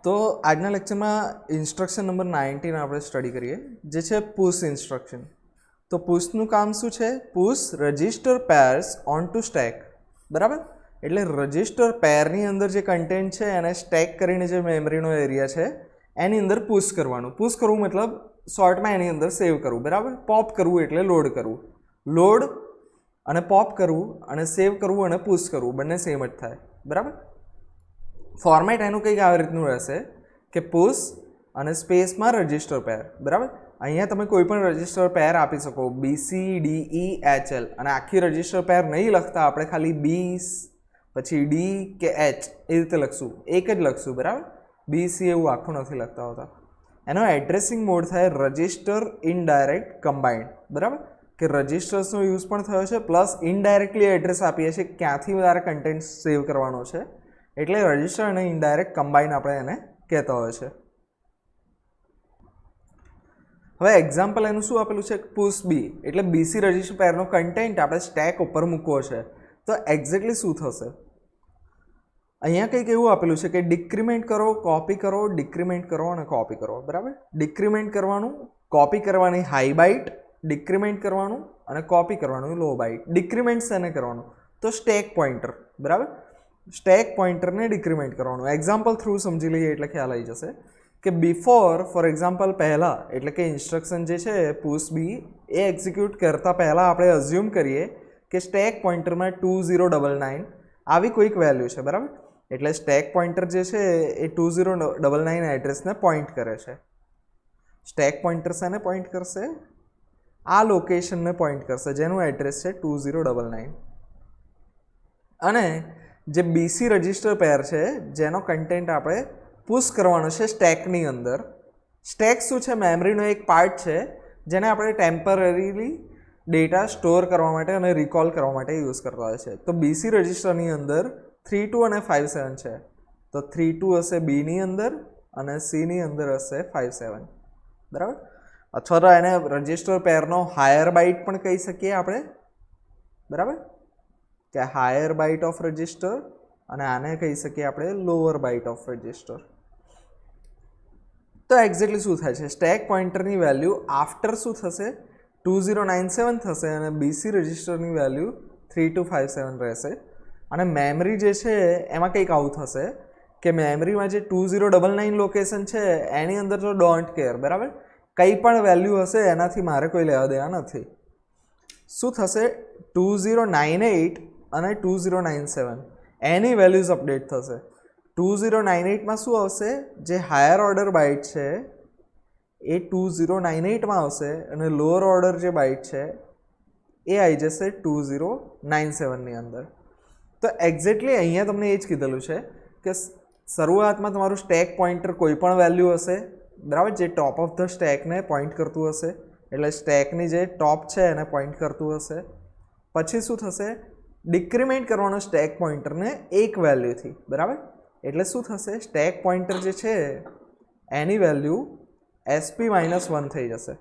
તો આજના લેક્ચરમાં ઇન્સ્ટ્રક્શન નંબર 19 આપણે સ્ટડી કરીએ, જે છે પુશ ઇન્સ્ટ્રક્શન. તો પુશનું કામ શું છે? Push register pairs on two stack. બરાબર, એટલે રજિસ્ટર પેરની અંદર જે કન્ટેન્ટ છે એને સ્ટેક કરીને જે મેમરીનો એરિયા છે એની અંદર પુશ કરવાનું. પુશ કરવું મતલબ શોર્ટમાં એની અંદર સેવ કરવું. બરાબર, પોપ કરવું એટલે લોડ કરવું. લોડ અને પોપ કરવું અને સેવ કરવું અને પુશ કરવું બંને સેમ જ થાય. બરાબર, ફોર્મેટ એનું કંઈક આવી રીતનું રહેશે કે પુશ અને સ્પેસમાં રજિસ્ટર પેર. બરાબર, અહીંયા તમે કોઈ પણ રજિસ્ટર પેર આપી શકો, BCDEHL, અને આખી રજિસ્ટર પેર નહીં લખતા, આપણે ખાલી બી પછી ડી કે એચ એ રીતે લખશું, એક જ લખશું. બરાબર, BC એવું આખું નથી લખતા હોતા. એનો એડ્રેસિંગ મોડ થાય રજિસ્ટર ઇનડાયરેક્ટ કમ્બાઇન્ડ. બરાબર, કે રજિસ્ટર્સનો યુઝ પણ થયો છે પ્લસ ઇનડાયરેક્ટલી એડ્રેસ આપીએ છીએ ક્યાંથી વધારે કન્ટેન્ટ સેવ કરવાનો છે, એટલે રજિસ્ટર અને ઇનડાયરેક્ટ કમ્બાઇન આપણે એને કહેતા હોય છે. હવે એક્ઝામ્પલ એનું શું આપેલું છે? પુશ બી, એટલે BC રજિસ્ટર પેરનો કન્ટેન્ટ આપણે સ્ટેક ઉપર મૂકવો છે. તો એક્ઝેક્ટલી શું થશે? અહીંયા કંઈક એવું આપેલું છે કે ડિક્રીમેન્ટ કરો, કોપી કરો, ડિક્રીમેન્ટ કરો અને કોપી કરો. બરાબર, ડિક્રીમેન્ટ કરવાનું, કોપી કરવાની હાઈ બાઇટ, ડિક્રીમેન્ટ કરવાનું અને કોપી કરવાનું લો બાઇટ. ડિક્રીમેન્ટ શેને કરવાનું? તો સ્ટેક પોઇન્ટર. બરાબર, સ્ટેક પોઇન્ટરને ડિક્રીમેન્ટ કરવાનું. એક્ઝામ્પલ થ્રુ સમજી લઈએ એટલે ખ્યાલ આવી જશે કે બિફોર, ફોર એક્ઝામ્પલ પહેલાં, એટલે કે ઇન્સ્ટ્રક્શન જે છે પુશ બી એ એક્ઝિક્યુટ કરતાં પહેલાં આપણે અઝ્યુમ કરીએ કે સ્ટેક પોઇન્ટરમાં 2099 આવી કોઈક વેલ્યુ છે. બરાબર, એટલે સ્ટેક પોઇન્ટર જે છે એ 2099 એડ્રેસને પોઇન્ટ કરે છે. સ્ટેક પોઇન્ટર શેને પોઇન્ટ કરશે? આ લોકેશનને પોઇન્ટ કરશે જેનું એડ્રેસ છે 2099. અને જે BC રજિસ્ટર પેર છે જેનો કન્ટેન્ટ આપણે પુશ કરવાનો છે સ્ટેકની અંદર. સ્ટેક શું છે? મેમરીનો એક પાર્ટ છે જેને આપણે ટેમ્પરરીલી ડેટા સ્ટોર કરવા માટે અને રિકોલ કરવા માટે યુઝ કરતા હોય છે. તો BC રજિસ્ટરની અંદર 32 અને 57 છે. તો 32 હશે બીની અંદર અને Cની અંદર હશે 57. બરાબર, અથવા તો એને રજિસ્ટર પેરનો હાયર બાઇટ પણ કહી શકીએ આપણે. બરાબર, કે હાયર બાઇટ ઓફ રજિસ્ટર, અને આને કહી શકીએ આપણે લોઅર બાઇટ ઓફ રજિસ્ટર. તો એક્ઝેક્ટલી શું થાય છે? સ્ટેક પોઇન્ટરની વેલ્યુ આફ્ટર શું થશે? 2097 થશે અને BC રજિસ્ટરની વેલ્યુ 3257 રહેશે. અને મેમરી જે છે એમાં કંઈક આવું થશે કે મેમરીમાં જે 2099 લોકેશન છે એની અંદર તો ડોન્ટ કેર. બરાબર, કંઈ પણ વેલ્યુ હશે એનાથી મારે કોઈ લેવા દેવા નથી. શું થશે? 2098 અને 2097 એની વેલ્યુઝ અપડેટ થશે. 2098માં શું આવશે? જે હાયર ઓર્ડર બાઇટ છે એ 2098માં આવશે અને લોઅર ઓર્ડર જે બાઇટ છે એ આવી જશે 2097ની અંદર. તો એક્ઝેક્ટલી અહીંયા તમને એ જ કીધેલું છે કે શરૂઆતમાં તમારું સ્ટેક પોઇન્ટર કોઈ પણ વેલ્યુ હશે. બરાબર, જે ટોપ ઓફ ધ સ્ટેકને પોઇન્ટ કરતું હશે, એટલે સ્ટેકની જે ટોપ છે એને પોઇન્ટ કરતું હશે. પછી શું થશે? ડિક્રીમેન્ટ કરવાનો સ્ટેક પોઇન્ટરને એક વેલ્યુથી. બરાબર, એટલે શું થશે? સ્ટેક પોઇન્ટર જે છે એની વેલ્યુ SP-1 થઈ જશે.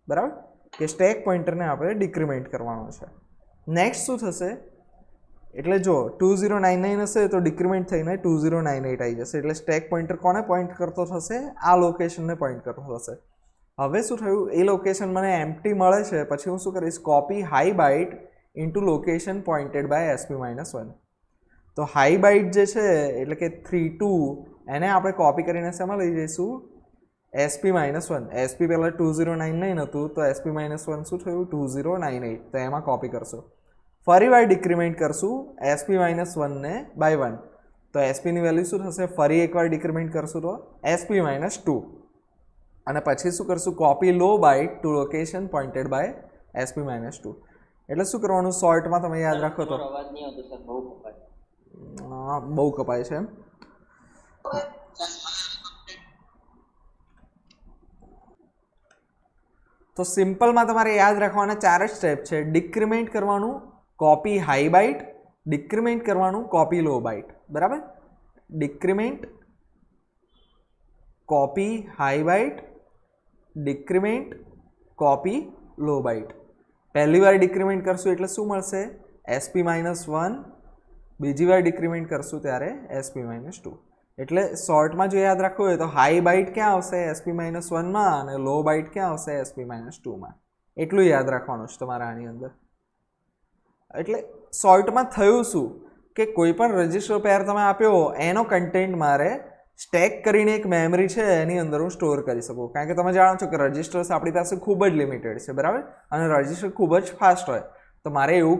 બરાબર, કે સ્ટેક પોઇન્ટરને આપણે ડિક્રીમેન્ટ કરવાનો છે. નેક્સ્ટ શું થશે? એટલે જો 2099 હશે તો ડિક્રીમેન્ટ થઈને 2098 આવી જશે. એટલે સ્ટેક પોઇન્ટર કોને પોઇન્ટ કરતો થશે? આ લોકેશનને પોઇન્ટ કરતો થશે. હવે શું થયું? એ લોકેશન મને એમ્પ્ટી મળે છે, પછી હું શું કરીશ? Copy high byte into location pointed by SP-1. તો હાઈ બાઇટ જે છે એટલે કે 32 એને આપણે કોપી કરીને શેમાં લઈ જઈશું? SP-1. SP પહેલાં 2099 હતું તો SP-1 શું થયું? 2098. તો એમાં કોપી કરશું. ફરી વાર ડિક્રીમેન્ટ કરશું SP-1ને બાય 1. તો SPની વેલ્યુ શું થશે? ફરી એકવાર ડિક્રીમેન્ટ કરશું તો SP-2. અને પછી શું કરશું? Copy low byte to location pointed by SP-2. એટલે શું કરવાનું? શોર્ટમાં તમે યાદ રાખો તો બહુ કપાય છે એમ. તો સિમ્પલમાં તમારે યાદ રાખવાના 4 જ સ્ટેપ છે. ડિક્રીમેન્ટ કરવાનું, કોપી હાઈ બાઇટ, ડિક્રીમેન્ટ કરવાનું, કોપી લો બાઇટ. બરાબર, decrement, copy high byte, decrement, copy low byte. પહેલી વાર ડિક્રીમેન્ટ કરશું એટલે શું મળશે? SP-1. બીજી વાર ડિક્રીમેન્ટ કરશું ત્યારે SP-2. એટલે શોર્ટમાં જો યાદ રાખવું હોય તો હાઈ બાઇટ ક્યાં આવશે SP-1 અને લો બાઇટ ક્યાં આવશે SP-2 એટલું યાદ રાખવાનું છે તમારે આની અંદર. એટલે શોર્ટમાં થયું શું કે કોઈ પણ રજિસ્ટર પેર તમે આપ્યો એનો કન્ટેન્ટ મારે સ્ટેક કરીને એક મેમરી છે એની અંદર હું સ્ટોર કરી શકું. કારણ કે તમે જાણો છો કે રજિસ્ટર્સ આપણી પાસે ખૂબ જ લિમિટેડ છે, બરાબર, અને રજિસ્ટર ખૂબ જ ફાસ્ટ હોય. તો મારે એવું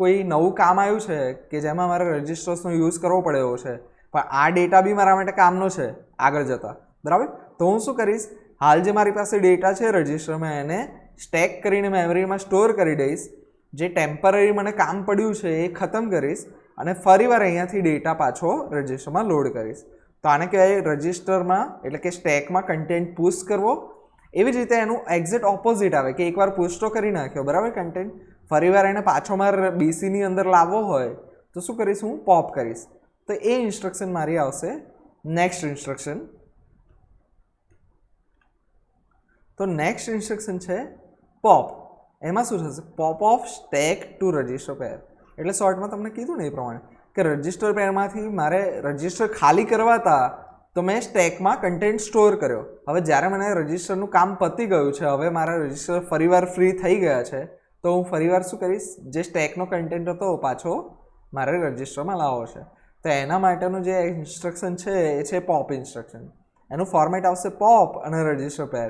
કોઈ નવું કામ આવ્યું છે કે જેમાં મારે રજિસ્ટર્સનો યુઝ કરવો પડે એવો છે, પણ આ ડેટા બી મારા માટે કામનો છે આગળ જતાં, બરાબર. તો હું શું કરીશ, હાલ જે મારી પાસે ડેટા છે રજિસ્ટરમાં એને સ્ટેક કરીને મેમરીમાં સ્ટોર કરી દઈશ. જે ટેમ્પરરી મને કામ પડ્યું છે એ ખતમ કરીશ અને ફરીવાર અહીંયાથી ડેટા પાછો રજિસ્ટરમાં લોડ કરીશ. તો આને કહેવાય રજિસ્ટરમાં એટલે કે સ્ટેકમાં કન્ટેન્ટ પુશ કરવો. એવી જ રીતે એનું એક્ઝેક્ટ ઓપોઝિટ આવે કે એકવાર પુશ તો કરી નાખ્યો, બરાબર, કન્ટેન્ટ, ફરીવાર એને પાછો મારે બીસીની અંદર લાવવો હોય તો શું કરીશ, હું પોપ કરીશ. તો એ ઇન્સ્ટ્રક્શન મારી આવશે નેક્સ્ટ ઇન્સ્ટ્રક્શન. તો નેક્સ્ટ ઇન્સ્ટ્રક્શન છે પોપ. એમાં શું થશે, pop of stack to register pair. એટલે શોર્ટમાં તમને કીધું ને એ પ્રમાણે કે રજિસ્ટર પેરમાંથી મારે રજિસ્ટર ખાલી કરવા હતા તો મેં સ્ટેકમાં કન્ટેન્ટ સ્ટોર કર્યો. હવે જ્યારે મને રજિસ્ટરનું કામ પતી ગયું છે, હવે મારા રજિસ્ટર ફરીવાર ફ્રી થઈ ગયા છે, તો હું ફરીવાર શું કરીશ, જે સ્ટેકનો કન્ટેન્ટ હતો પાછો મારે રજિસ્ટરમાં લાવવો છે. તો એના માટેનું જે ઇન્સ્ટ્રક્શન છે એ છે પોપ ઇન્સ્ટ્રક્શન. એનું ફોર્મેટ આવશે પોપ અને રજિસ્ટર પેર.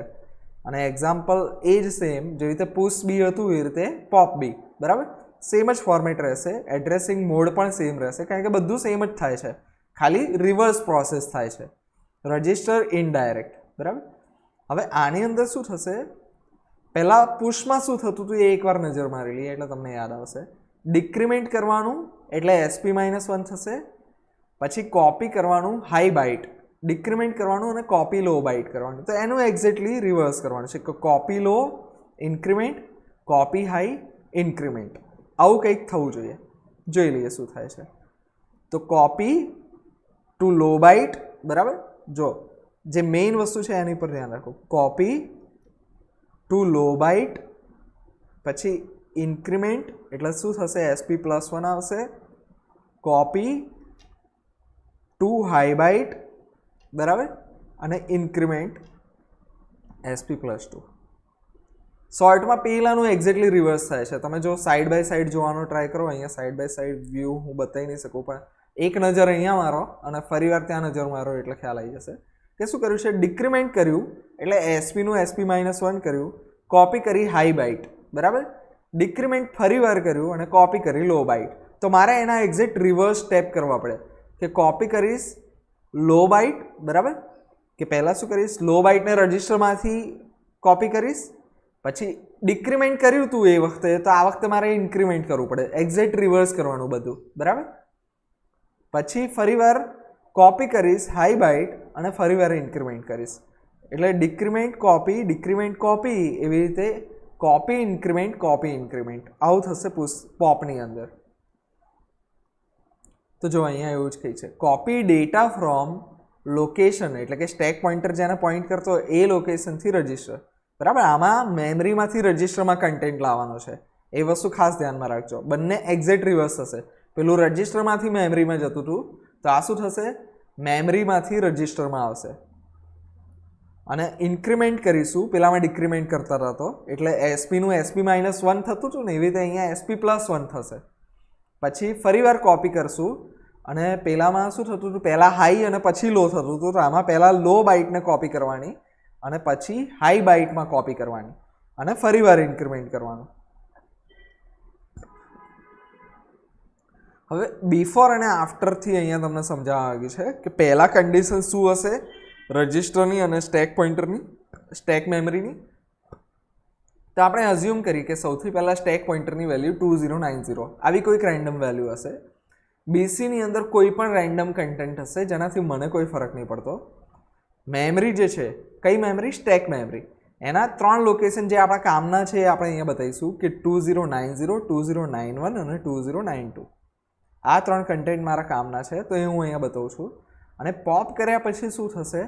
અને એક્ઝામ્પલ એ જ સેમ, જેવી રીતે પુશ બી હતું એ રીતે પોપ બી, બરાબર, સેમ જ ફોર્મેટ રહેશે. એડ્રેસિંગ મોડ પણ સેમ રહેશે, કારણ કે બધું સેમ જ થાય છે, ખાલી રિવર્સ પ્રોસેસ થાય છે. રજિસ્ટર ઇનડાયરેક્ટ, બરાબર. હવે આની અંદર શું થશે, પહેલાં પુશમાં શું થતું હતું એ એકવાર નજર મારી લઈએ એટલે તમને યાદ આવશે. ડિક્રીમેન્ટ કરવાનું એટલે SP-1 થશે, પછી કોપી કરવાનું હાઈ બાઇટ, ડિક્રીમેન્ટ કરવાનું અને કોપી લો બાઇટ કરવાનું. તો એનું એક્ઝેક્ટલી રિવર્સ કરવાનું છે કે કોપી લો ઇન્ક્રીમેન્ટ, કોપી હાઈ ઇન્ક્રીમેન્ટ. આવું કંઈક થવું જોઈએ. જોઈ લઈએ શું થાય છે. તો કોપી ટુ લો બાઇટ, બરાબર, જો જે મેઇન વસ્તુ છે એની પર ધ્યાન રાખો. કોપી ટુ લો બાઇટ, પછી ઇન્ક્રીમેન્ટ એટલે શું થશે, SP+1 આવશે, કોપી ટુ હાઈ બાઇટ, બરાબર, અને ઇન્ક્રીમેન્ટ SP+2. શોર્ટમાં પહેલાંનું એક્ઝેક્ટલી રિવર્સ થાય છે. તમે જો સાઈડ બાય સાઈડ જોવાનો ટ્રાય કરો, અહીંયા સાઈડ બાય સાઈડ વ્યૂ હું બતાવી નહીં શકું, પણ એક નજર અહીંયા મારો અને ફરીવાર ત્યાં નજર મારો એટલે ખ્યાલ આવી જશે કે શું કર્યું છે. ડિક્રીમેન્ટ કર્યું એટલે SP-નું SP-1 કર્યું, કોપી કરી હાઈ બાઇટ, બરાબર, ડિક્રીમેન્ટ ફરીવાર કર્યું અને કોપી કરી લો બાઇટ. તો મારે એના એક્ઝેક્ટ રિવર્સ સ્ટેપ કરવા પડે કે કોપી કરીશ લો બાઇટ, બરાબર, કે પહેલાં શું કરીશ, લો બાઇટને રજિસ્ટરમાંથી કોપી કરીશ, પછી ડિક્રીમેન્ટ કર્યું હતું એ વખતે, તો આ વખતે મારે ઇન્ક્રીમેન્ટ કરવું પડે, એક્ઝેક્ટ રિવર્સ કરવાનું બધું, બરાબર. પછી ફરીવાર કોપી કરીશ હાઈ બાઇટ અને ફરીવાર ઇન્ક્રીમેન્ટ કરીશ. એટલે ડિક્રીમેન્ટ કોપી એવી રીતે કોપી ઇન્ક્રીમેન્ટ આવું થશે પોપની અંદર. તો જો અહીંયા એવું જ કંઈ છે, કોપી ડેટા ફ્રોમ લોકેશન એટલે કે સ્ટેક પોઇન્ટર જેને પોઈન્ટ કરતો હોય એ લોકેશનથી રજિસ્ટર, બરાબર. આમાં મેમરીમાંથી રજિસ્ટરમાં કન્ટેન્ટ લાવવાનો છે, એ વસ્તુ ખાસ ધ્યાનમાં રાખજો. બંને એક્ઝેક્ટ રિવર્સ થશે. પેલું રજિસ્ટરમાંથી મેમરીમાં જતું હતું, તો આ શું થશે, મેમરીમાંથી રજિસ્ટરમાં આવશે. અને ઇન્ક્રીમેન્ટ કરીશું, પેલામાં ડિક્રીમેન્ટ કરતા હતા તો એટલે SP-નું SP-1 થતું હતું ને, એવી રીતે અહીંયા SP+1 થશે. પછી ફરીવાર કોપી કરશું અને પહેલાંમાં શું થતું હતું, પહેલાં હાઈ અને પછી લો થતું હતું, તો આમાં પહેલાં લો બાઇટને કોપી કરવાની અને પછી હાઈ બાઇટમાં કોપી કરવાની અને ફરીવાર ઇન્ક્રીમેન્ટ કરવાનું. હવે બિફોર અને આફ્ટરથી અહીંયા તમને સમજાવવા આવ્યું છે કે પહેલાં કન્ડિશન શું હશે રજિસ્ટરની અને સ્ટેક પોઇન્ટરની, સ્ટેક મેમરીની. તો આપણે અઝ્યુમ કરીએ કે સૌથી પહેલાં સ્ટેક પોઇન્ટરની વેલ્યુ 2090 આવી કોઈક રેન્ડમ વેલ્યુ હશે. બીસીની અંદર કોઈ પણ રેન્ડમ કન્ટેન્ટ હશે જેનાથી મને કોઈ ફરક નહીં પડતો. મેમરી જે છે, કઈ મેમરી, સ્ટેક મેમરી, એના 3 લોકેશન જે આપણા કામના છે એ આપણે અહીંયા બતાવીશું કે 2090, 2091 અને 2092. આ 3 કન્ટેન્ટ મારા કામના છે, તો એ હું અહીંયા બતાવું છું. અને પોપ કર્યા પછી શું થશે,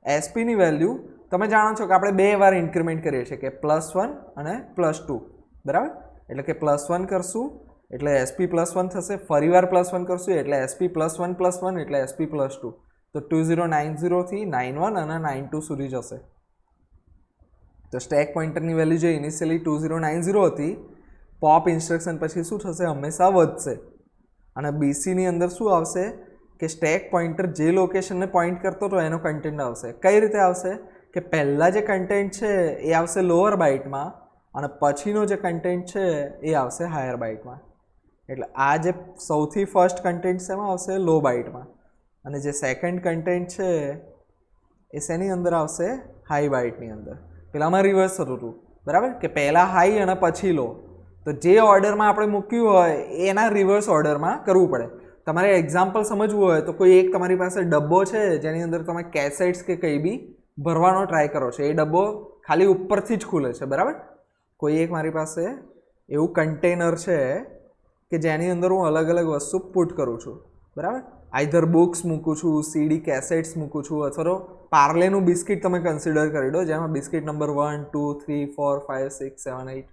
એસપીની વેલ્યુ તમે જાણો છો કે આપણે 2 વાર ઇન્ક્રીમેન્ટ કરીએ છીએ કે +1 અને +2, બરાબર. એટલે કે +1 કરશું એટલે SP+1 થશે, ફરીવાર +1 કરશું એટલે SP+1+1 એટલે SP+2. તો 2090 થી 91 અને 92 સુધી જશે. તો સ્ટેક પોઇન્ટરની વેલ્યુ જે ઇનિશિયલી 2090 હતી, પોપ ઇન્સ્ટ્રક્શન પછી શું થશે, હંમેશા વધશે. અને બીસીની અંદર શું આવશે કે સ્ટેક પોઇન્ટર જે લોકેશનને પોઇન્ટ કરતો હતો એનો કન્ટેન્ટ આવશે. કઈ રીતે આવશે કે પહેલાં જે કન્ટેન્ટ છે એ આવશે લોઅર બાઇટમાં અને પછીનો જે કન્ટેન્ટ છે એ આવશે હાયર બાઇટમાં. એટલે આ જે સૌથી ફર્સ્ટ કન્ટેન્ટ છે એમાં આવશે લો બાઇટમાં અને જે સેકન્ડ કન્ટેન્ટ છે એ શેની અંદર આવશે, હાઈ બાઇટની અંદર. પેલામાં રિવર્સ થતું હતું, બરાબર, કે પહેલાં હાઈ અને પછી લો. તો જે ઓર્ડરમાં આપણે મૂક્યું હોય એના રિવર્સ ઓર્ડરમાં કરવું પડે. તમારે એક્ઝામ્પલ સમજવું હોય તો કોઈ એક તમારી પાસે ડબ્બો છે જેની અંદર તમે કેસેટ્સ કે કંઈ બી ભરવાનો ટ્રાય કરો છો, એ ડબ્બો ખાલી ઉપરથી જ ખુલે છે, બરાબર. કોઈ એક મારી પાસે એવું કન્ટેનર છે કે જેની અંદર હું અલગ અલગ વસ્તુ પુટ કરું છું, બરાબર. આઈધર બુક્સ મૂકું છું, સીડી કેસેટ્સ મૂકું છું, અથવા તો પાર્લેનું બિસ્કિટ તમે કન્સિડર કરી દો, જેમાં બિસ્કિટ નંબર 1, 2, 3, 4, 5, 6, 7, 8.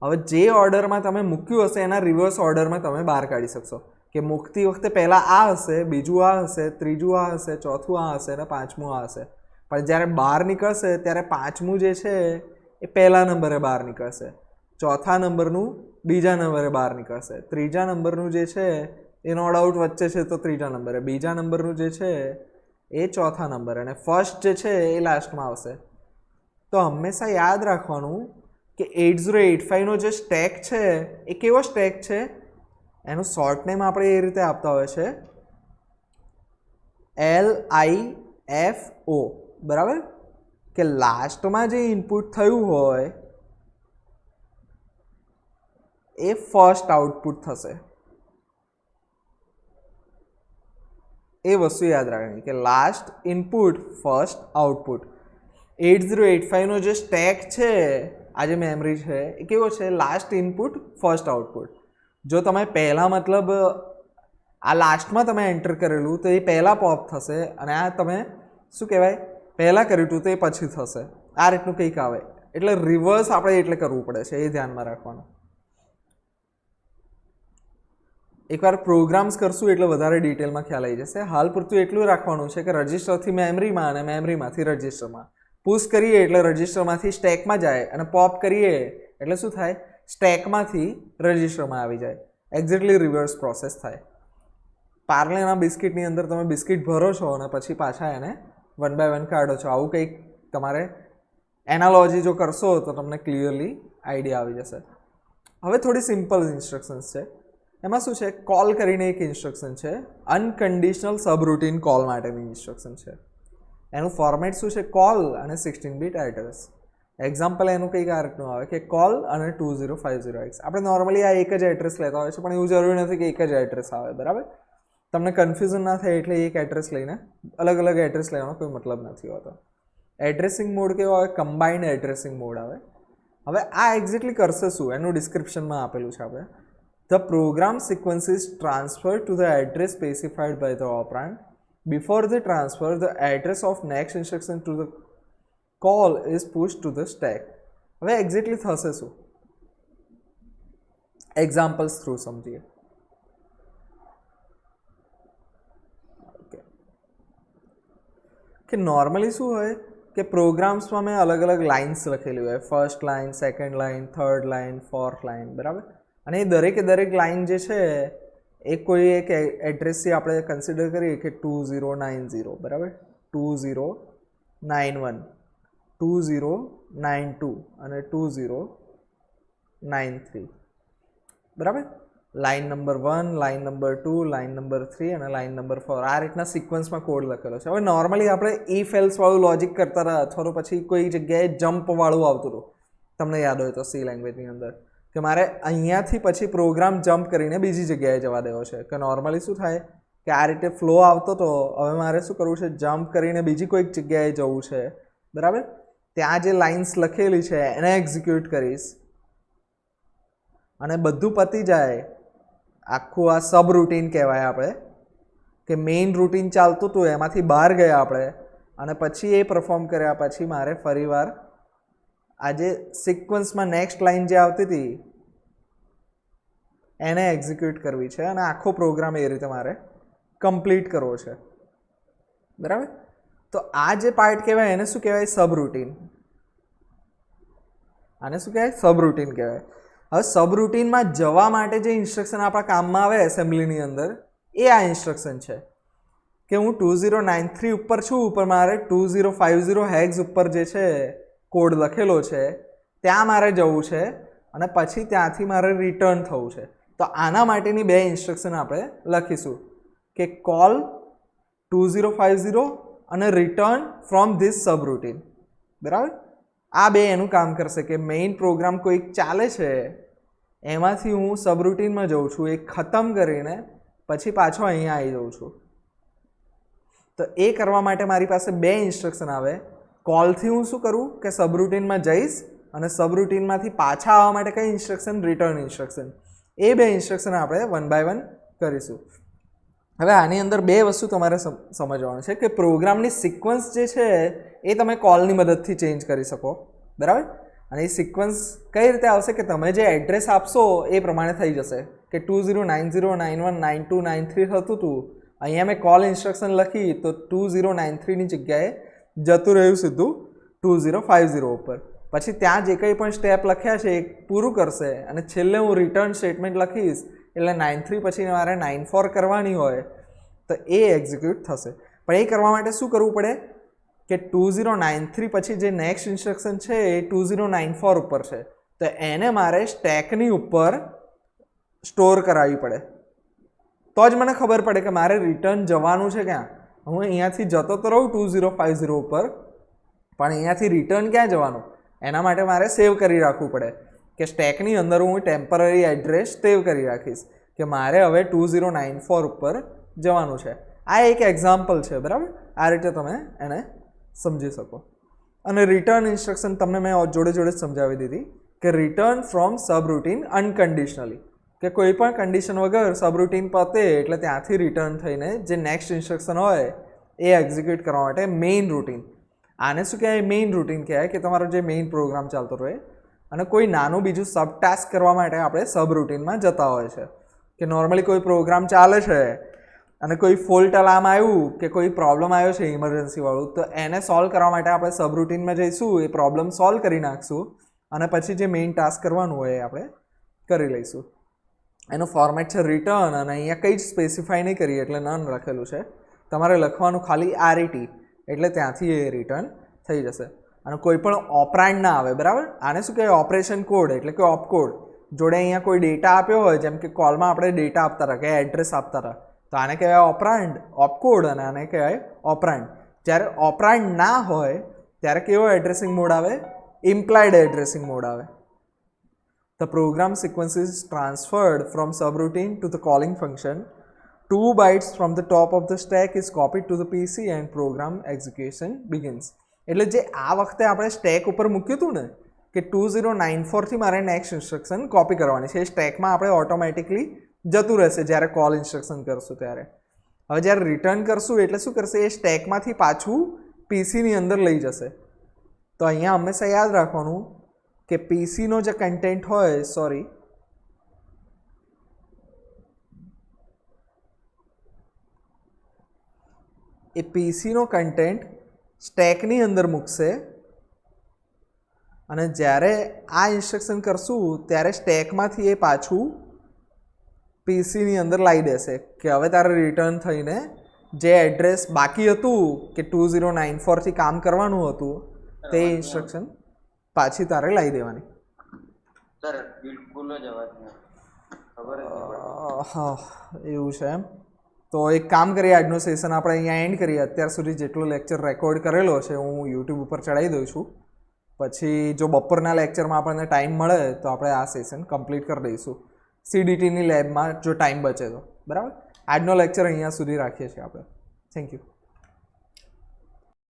હવે જે ઓર્ડરમાં તમે મૂક્યું હશે એના રિવર્સ ઓર્ડરમાં તમે બહાર કાઢી શકશો કે મૂકતી વખતે પહેલાં આ હશે, બીજું આ હશે, ત્રીજું આ હશે, ચોથું આ હશે અને પાંચમું આ હશે. પણ જ્યારે બહાર નીકળશે ત્યારે પાંચમું જે છે એ પહેલા નંબરે બહાર નીકળશે, ચોથા નંબરનું બીજા નંબરે બહાર નીકળશે, ત્રીજા નંબરનું જે છે એ નો ડાઉટ વચ્ચે છે તો ત્રીજા નંબરે, બીજા નંબરનું જે છે એ ચોથા નંબરે અને ફર્સ્ટ જે છે એ લાસ્ટમાં આવશે. તો હંમેશા યાદ રાખવાનું કે 8085નો જે સ્ટેક છે એ કેવો સ્ટેક છે, એનું શોર્ટ નેમ આપણે એ રીતે આપતા હોય છે LIFO, બરાબર, કે લાસ્ટમાં જે ઇનપુટ થયું હોય એ ફર્સ્ટ આઉટપુટ થશે. એ વસ્તુ યાદ રાખવાની કે લાસ્ટ ઇનપુટ ફર્સ્ટ આઉટપુટ. 8085નો જે સ્ટેક છે, આ જે મેમરી છે એ કેવો છે, લાસ્ટ ઇનપુટ ફર્સ્ટ આઉટપુટ. જો તમે પહેલાં મતલબ આ લાસ્ટમાં તમે એન્ટર કરેલું તો એ પહેલાં પોપ થશે અને આ તમે શું કહેવાય પહેલાં કર્યું હતું તો એ પછી થશે. આ રીતનું કંઈક આવે. એટલે રિવર્સ આપણે એટલે કરવું પડે છે, એ ધ્યાનમાં રાખવાનું. એકવાર પ્રોગ્રામ્સ કરશું એટલે વધારે ડિટેલમાં ખ્યાલ આવી જશે. હાલ પૂરતું એટલું રાખવાનું છે કે રજિસ્ટરથી મેમરીમાં અને મેમરીમાંથી રજિસ્ટરમાં. પુશ કરીએ એટલે રજિસ્ટરમાંથી સ્ટેકમાં જાય અને પોપ કરીએ એટલે શું થાય, સ્ટેકમાંથી રજિસ્ટરમાં આવી જાય. એક્ઝેક્ટલી રિવર્સ પ્રોસેસ થાય. પાર્લેના બિસ્કિટની અંદર તમે બિસ્કિટ ભરો છો અને પછી પાછા એને 1 by 1 કાઢો છો. આવું કંઈક તમારે એનાલોજી જો કરશો તો તમને ક્લિયરલી આઈડિયા આવી જશે. હવે થોડી સિમ્પલ ઇન્સ્ટ્રક્શન્સ છે. એમાં શું છે, કોલ કરીને એક ઇન્સ્ટ્રક્શન છે, અનકન્ડિશનલ સબરૂટીન કોલ માટેની ઇન્સ્ટ્રક્શન છે. એનું ફોર્મેટ શું છે, કોલ અને 16-bit એડ્રેસ. એક્ઝામ્પલ એનું કંઈક આ રીતનું આવે કે કોલ અને 2050x. આપણે નોર્મલી આ એક જ એડ્રેસ લેતા હોય છે પણ એવું જરૂરી નથી કે એક જ એડ્રેસ આવે, બરાબર. તમને કન્ફ્યુઝન ના થાય એટલે એક એડ્રેસ લઈને અલગ અલગ એડ્રેસ લેવાનો કોઈ મતલબ નથી હોતો. એડ્રેસિંગ મોડ કેવો આવે, કમ્બાઇન્ડ એડ્રેસિંગ મોડ આવે. હવે આ એક્ઝેક્ટલી કરશે શું એનું ડિસ્ક્રિપ્શનમાં આપેલું છે આપણે. The program sequence is transferred to the address specified by the operand. Before the transfer, the address of next instruction to the call is pushed to the stack. હવે એક્ઝેક્ટલી થશે શું, એક્ઝામ્પલ્સ થ્રુ સમજીએ. કે normally શું હોય કે પ્રોગ્રામ્સમાં મેં અલગ અલગ લાઇન્સ લખેલી હોય, first line, second line, third line, fourth line, બરાબર. અને એ દરેકે દરેક લાઇન જે છે એ કોઈ એક એડ્રેસથી આપણે કન્સિડર કરીએ કે 2090, બરાબર, 2091, 2092 અને 2093, બરાબર. Line number 1, line number 2, line number 3 અને લાઇન નંબર 4 આ રીતના સિક્વન્સમાં કોડ લખેલો છે. હવે નોર્મલી આપણે ઇફ એલ્સ વાળું લોજિક કરતા રહ્યા અથવા તો પછી કોઈ જગ્યાએ જમ્પ વાળું આવતું હતું, તમને યાદ હોય તો સી લેંગ્વેજની અંદર, કે મારે અહીંયાથી પછી પ્રોગ્રામ જમ્પ કરીને બીજી જગ્યાએ જવા દેવો છે. કે નોર્મલી શું થાય કે આ રીતે ફ્લો આવતો તો હવે મારે શું કરવું છે, જમ્પ કરીને બીજી કોઈક જગ્યાએ જવું છે, બરાબર. ત્યાં જે લાઇન્સ લખેલી છે એને એક્ઝિક્યુટ કરીશ અને બધું પતી જાય. આખું આ સબ રૂટીન કહેવાય આપણે, કે મેઇન રૂટીન ચાલતું હતું એમાંથી બહાર ગયા આપણે અને પછી એ પરફોર્મ કર્યા પછી મારે ફરીવાર આજે સિક્વન્સમાં નેક્સ્ટ લાઇન જે આવતી હતી એને એક્ઝિક્યુટ કરવી છે અને આખો પ્રોગ્રામ એ રીતે મારે કમ્પ્લીટ કરવો છે. બરાબર. તો આ જે પાર્ટ કહેવાય એને શું કહેવાય? સબરૂટીન. આને શું કહેવાય? સબરૂટીન કહેવાય. હવે સબરૂટીનમાં જવા માટે જે ઇન્સ્ટ્રક્શન આપણા કામમાં આવે એસેમ્બલીની અંદર એ આ ઇન્સ્ટ્રક્શન છે કે હું 2093 ઉપર છું, ઉપર મારે 2050 હેક્સ ઉપર જે છે કોડ લખેલો છે ત્યાં મારે જવું છે અને પછી ત્યાંથી મારે રિટર્ન થવું છે. તો આના માટેની બે ઇન્સ્ટ્રક્શન આપણે લખીશું કે કોલ 2050 અને રિટર્ન ફ્રોમ ધીસ સબરૂટીન. બરાબર. આ બે એનું કામ કરશે કે મેઇન પ્રોગ્રામ કોઈક ચાલે છે એમાંથી હું સબરૂટીનમાં જઉં છું, એ ખતમ કરીને પછી પાછો અહીંયા આવી જાઉં છું. તો એ કરવા માટે મારી પાસે બે ઇન્સ્ટ્રક્શન આવે. કોલથી હું શું કરું કે સબરૂટીનમાં જઈશ અને સબરૂટીનમાંથી પાછા આવવા માટે કઈ ઇન્સ્ટ્રક્શન? Return instruction. એ બે ઇન્સ્ટ્રક્શન આપણે વન બાય વન કરીશું. હવે આની અંદર બે વસ્તુ તમારે સમજવાનું છે કે પ્રોગ્રામની સિક્વન્સ જે છે એ તમે કોલની મદદથી ચેન્જ કરી શકો. બરાબર. અને એ સિક્વન્સ કઈ રીતે આવશે કે તમે જે એડ્રેસ આપશો એ પ્રમાણે થઈ જશે કે 2090919293 થતું હતું, અહીંયા મેં કોલ ઇન્સ્ટ્રક્શન લખી તો 2093ની જગ્યાએ જતું રહ્યું સીધું 2050 ઉપર. પછી ત્યાં જે કંઈ પણ સ્ટેપ લખ્યા છે એ પૂરું કરશે અને છેલ્લે હું રિટર્ન સ્ટેટમેન્ટ લખીશ એટલે 93 પછી મારે 94 કરવાની હોય તો એ એક્ઝિક્યુટ થશે. પણ એ કરવા માટે શું કરવું પડે કે 2093 પછી જે નેક્સ્ટ ઇન્સ્ટ્રક્શન છે એ 2094 ઉપર છે, તો એને મારે સ્ટેકની ઉપર સ્ટોર કરાવવી પડે. તો જ મને ખબર પડે કે મારે રિટર્ન જવાનું છે ક્યાં. હું અહીંયાથી જતો તો રહું 2050 ઉપર, પણ અહીંયાથી રિટર્ન ક્યાં જવાનું એના માટે મારે સેવ કરી રાખવું પડે કે સ્ટેકની અંદર હું ટેમ્પરરી એડ્રેસ સેવ કરી રાખીશ કે મારે હવે 2094 ઉપર જવાનું છે. આ એક એક્ઝામ્પલ છે. બરાબર. આ રીતે તમે એને સમજી શકો. અને રિટર્ન ઇન્સ્ટ્રક્શન તમને મેં જોડે જોડે સમજાવી દીધી કે રિટર્ન ફ્રોમ સબરૂટીન અનકન્ડિશનલી, કે કોઈ પણ કન્ડિશન વગર સબરૂટીન પતે એટલે ત્યાંથી રિટર્ન થઈને જે નેક્સ્ટ ઇન્સ્ટ્રક્શન હોય એ એક્ઝિક્યુટ કરવા માટે મેઇન રૂટીન. આને શું કહેવાય? મેઇન રૂટીન કહેવાય કે તમારો જે મેઇન પ્રોગ્રામ ચાલતો રહે. અને કોઈ નાનું બીજું સબ ટાસ્ક કરવા માટે આપણે સબરૂટીનમાં જતા હોય છે કે નોર્મલી કોઈ પ્રોગ્રામ ચાલે છે અને કોઈ ફોલ્ટ અલાર્મ આવ્યું કે કોઈ પ્રોબ્લેમ આવ્યો છે ઇમરજન્સીવાળું, તો એને સોલ્વ કરવા માટે આપણે સબરૂટીનમાં જઈશું, એ પ્રોબ્લેમ સોલ્વ કરી નાખશું અને પછી જે મેઇન ટાસ્ક કરવાનું હોય એ આપણે કરી લઈશું. એનું ફોર્મેટ છે રિટર્ન અને અહીંયા કંઈ જ સ્પેસિફાઈ નહીં કરીએ એટલે નન લખેલું છે. તમારે લખવાનું ખાલી RET એટલે ત્યાંથી એ રિટર્ન થઈ જશે. અને કોઈ પણ ઓપરાન્ડ ના આવે. બરાબર. આને શું કહેવાય? ઓપરેશન કોડ એટલે કે ઓપકોડ. જોડે અહીંયા કોઈ ડેટા આપ્યો હોય, જેમ કે કોલમાં આપણે ડેટા આપતા હતા કે એડ્રેસ આપતા હતા, તો આને કહેવાય ઓપરાન્ડ, ઓપકોડ, અને આને કહેવાય ઓપરાન્ડ. જ્યારે ઓપરાન્ડ ના હોય ત્યારે કેવો એડ્રેસિંગ મોડ આવે? ઇમ્પ્લાઇડ એડ્રેસિંગ મોડ આવે. The program sequence is transferred from subroutine to the calling function. 2 bytes from the top of the stack is copied to the PC and program execution begins. એટલે જે આ વખતે આપણે stack ઉપર મૂક્યું હતું ને કે 2094થી મારે નેક્સ્ટ ઇન્સ્ટ્રક્શન કોપી કરવાની છે, એ સ્ટેકમાં આપણે ઓટોમેટિકલી જતું રહેશે જ્યારે કોલ ઇન્સ્ટ્રક્શન કરશું ત્યારે. હવે જ્યારે રિટર્ન કરશું એટલે શું કરશે? એ સ્ટેકમાંથી પાછું પીસીની અંદર લઈ જશે. તો અહીંયા હંમેશા યાદ રાખવાનું કે પીસીનો જે કન્ટેન્ટ હોય, એ પીસીનો કન્ટેન્ટ સ્ટેકની અંદર મૂકશે અને જ્યારે આ ઇન્સ્ટ્રક્શન કરશું ત્યારે સ્ટેકમાંથી એ પાછું પીસીની અંદર લાવી દેશે કે હવે તારે રિટર્ન થઈને જે એડ્રેસ બાકી હતું કે 2094થી કામ કરવાનું હતું તે ઇન્સ્ટ્રક્શન પાછી તારે લાવી દેવાની. સર બિલકુલ જ અવાજ નહીં ખબર જ નહીં. હા એવું છે એમ. તો એક કામ કરીએ, આજનો સેશન આપણે અહીંયા એન્ડ કરીએ. અત્યાર સુધી જેટલો લેક્ચર રેકોર્ડ કરેલો છે હું યુટ્યુબ ઉપર ચડાવી દઉં છું. પછી જો બપોરના લેક્ચરમાં આપણને ટાઈમ મળે તો આપણે આ સેશન કમ્પ્લીટ કરી દઈશું CDTની લેબમાં જો ટાઈમ બચે તો. બરાબર. આજનો લેક્ચર અહીંયા સુધી રાખીએ છીએ આપણે. Thank you.